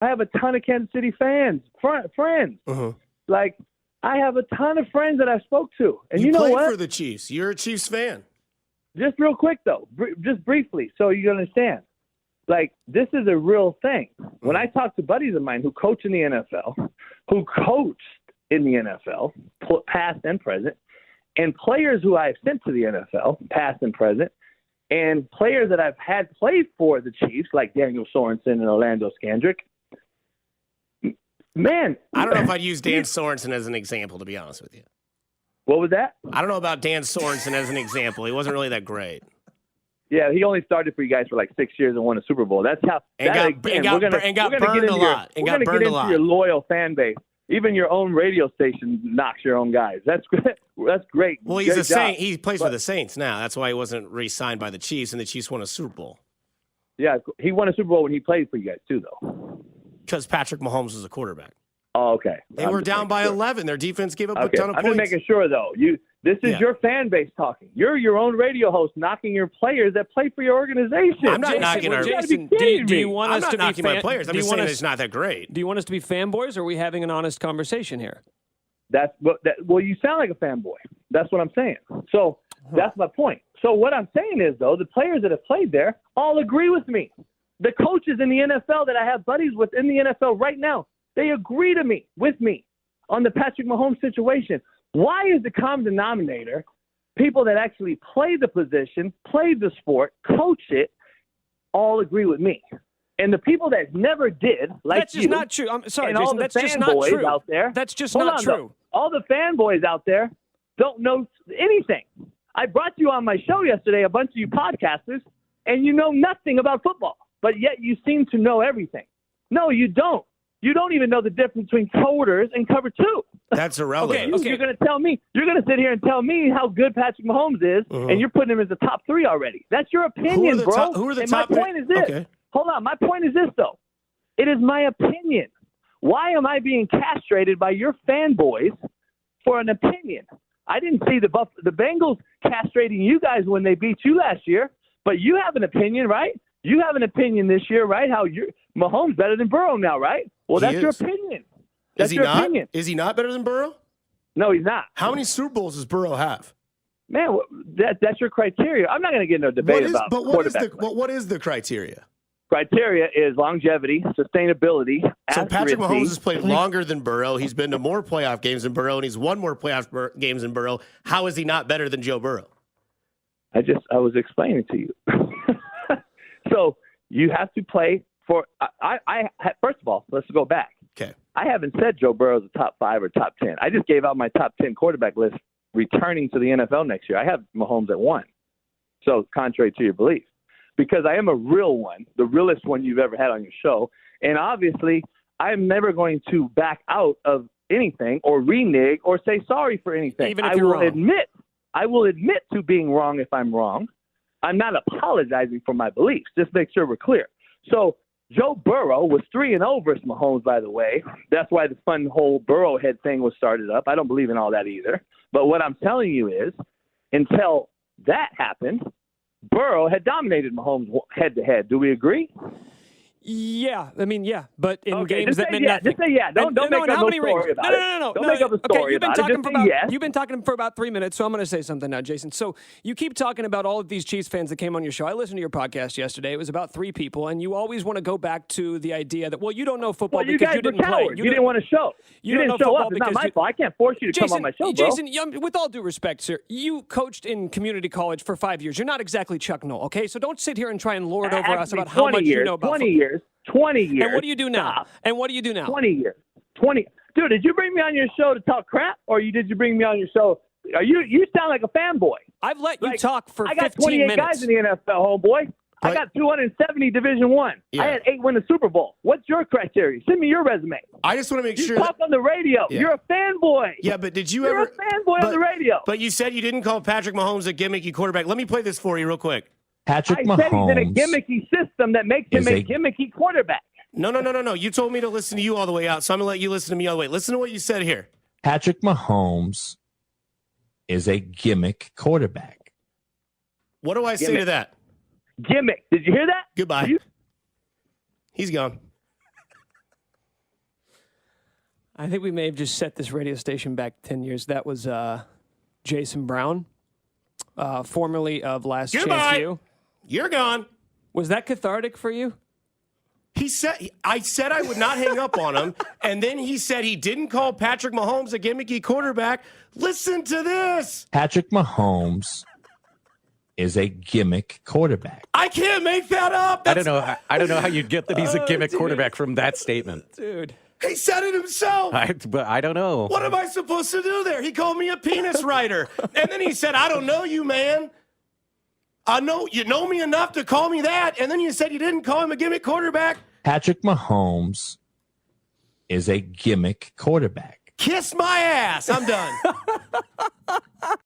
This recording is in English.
I have a ton of Kansas City fans, friends. Uh-huh. Like, I have a ton of friends that I spoke to. And you know played what? for the Chiefs. You're a Chiefs fan. Just real quick, though, just briefly, so you understand. Like, this is a real thing. When I talk to buddies of mine who coach in the NFL, who coached in the NFL, past and present, and players who I've sent to the NFL, past and present, and players that I've had play for the Chiefs, like Daniel Sorensen and Orlando Scandrick, man. I don't know if I'd use Dan Sorensen as an example, to be honest with you. What was that? I don't know about Dan Sorensen as an example. He wasn't really that great. Yeah, he only started for you guys for like 6 years and won a Super Bowl. That's how. And got burned a lot. We're going to get into your loyal fan base. Even your own radio station knocks your own guys. That's great. That's great. Well, he's a Saint. He plays for the Saints now. That's why he wasn't re-signed by the Chiefs, and the Chiefs won a Super Bowl. Yeah, he won a Super Bowl when he played for you guys too, though. Because Patrick Mahomes was a quarterback. Oh, okay. They were down by 11. Their defense gave up a ton of points. I'm just making sure, though. This is your fan base talking. You're your own radio host knocking your players that play for your organization. I'm not knocking our Jason, do you want us to be knocking my players. I'm just saying it's not that great. Do you want us to be fanboys, or are we having an honest conversation here? Well, you sound like a fanboy. That's what I'm saying. So that's my point. So what I'm saying is, though, the players that have played there all agree with me. The coaches in the NFL that I have buddies with in the NFL right now, they agree with me on the Patrick Mahomes situation. Why is the common denominator people that actually play the position, play the sport, coach it, all agree with me? And the people that never did, like that's just not true. I'm sorry, and Jason. all the That's just not true. Out there, that's just not true. Though. All the fanboys out there don't know anything. I brought you on my show yesterday, a bunch of you podcasters, and you know nothing about football, but yet you seem to know everything. No, you don't. You don't even know the difference between coders and cover two. That's irrelevant. Okay. You're going to tell me. You're going to sit here and tell me how good Patrick Mahomes is, and you're putting him as the top 3 already. That's your opinion, bro. Who are the and top? My point is this. Okay. Hold on. My point is this, though. It is my opinion. Why am I being castrated by your fanboys for an opinion? I didn't see the Bengals castrating you guys when they beat you last year, but you have an opinion, right? You have an opinion this year, right? How Mahomes better than Burrow now, right? Well, that's your opinion. That's your opinion. Is he not better than Burrow? No, he's not. How many Super Bowls does Burrow have? Man, that's your criteria. I'm not going to get into a debate about quarterback. What is the criteria? Criteria is longevity, sustainability, So accuracy. Patrick Mahomes has played longer than Burrow. He's been to more playoff games than Burrow, and he's won more playoff games than Burrow. How is he not better than Joe Burrow? I was explaining to you. So you have to play for. First of all, let's go back. Okay. I haven't said Joe Burrow's a top 5 or top 10. I just gave out my top 10 quarterback list returning to the NFL next year. I have Mahomes at 1. So contrary to your belief, because I am a real one, the realest one you've ever had on your show, and obviously I'm never going to back out of anything or renege or say sorry for anything. Even if you're wrong. I will admit to being wrong if I'm wrong. I'm not apologizing for my beliefs. Just make sure we're clear. So Joe Burrow was 3-0 versus Mahomes, by the way. That's why the fun whole Burrow head thing was started up. I don't believe in all that either. But what I'm telling you is, until that happened, Burrow had dominated Mahomes head-to-head. Do we agree? Yeah, I mean, yeah, but in Okay, games that meant nothing. Just say yeah. Don't make up a story about it. No. Don't make up a story about it. You've been talking for about 3 minutes, so I'm going to say something now, Jason. So you keep talking about all of these Chiefs fans that came on your show. I listened to your podcast yesterday. It was about 3 people, and you always want to go back to the idea that, well, you don't know football because you didn't play. You didn't want to show. You didn't show up. It's not my fault. I can't force you to come on my show, bro. Jason, with all due respect, sir, you coached in community college for 5 years. You're not exactly Chuck Noll, okay? So don't sit here and try and lord over us about how much you know about 20 years. 20 years. And what do you do now? Stop. And what do you do now? 20 years. 20. Dude, did you bring me on your show to talk crap, or did you bring me on your show? You sound like a fanboy. I've let you talk for 15 minutes. I got 28 guys in the NFL, homeboy. I got 270 Division I. Yeah. I had 8 win the Super Bowl. What's your criteria? Send me your resume. I just want to make You sure. talk on the radio. Yeah. You're a fanboy. Yeah, but did you You're ever? a fanboy on the radio. But you said you didn't call Patrick Mahomes a gimmicky quarterback. Let me play this for you real quick. Patrick I said he's in a Mahomes gimmicky system that makes him a gimmicky quarterback. No. You told me to listen to you all the way out, so I'm going to let you listen to me all the way. Listen to what you said here. Patrick Mahomes is a gimmick quarterback. What do I say to that? Gimmick. Did you hear that? Goodbye. He's gone. I think we may have just set this radio station back 10 years. That was Jason Brown, formerly of Last Chance U. You're gone. Was that cathartic for you? I said I would not hang up on him, and then he said he didn't call Patrick Mahomes a gimmicky quarterback. Listen to this. Patrick Mahomes is a gimmick quarterback. I can't make that up. I don't know how you'd get that he's a gimmick quarterback from that statement. Dude. He said it himself. But I don't know. What am I supposed to do there? He called me a penis writer. And then he said, I don't know you, man. I know you know me enough to call me that. And then you said you didn't call him a gimmick quarterback. Patrick Mahomes is a gimmick quarterback. Kiss my ass. I'm done.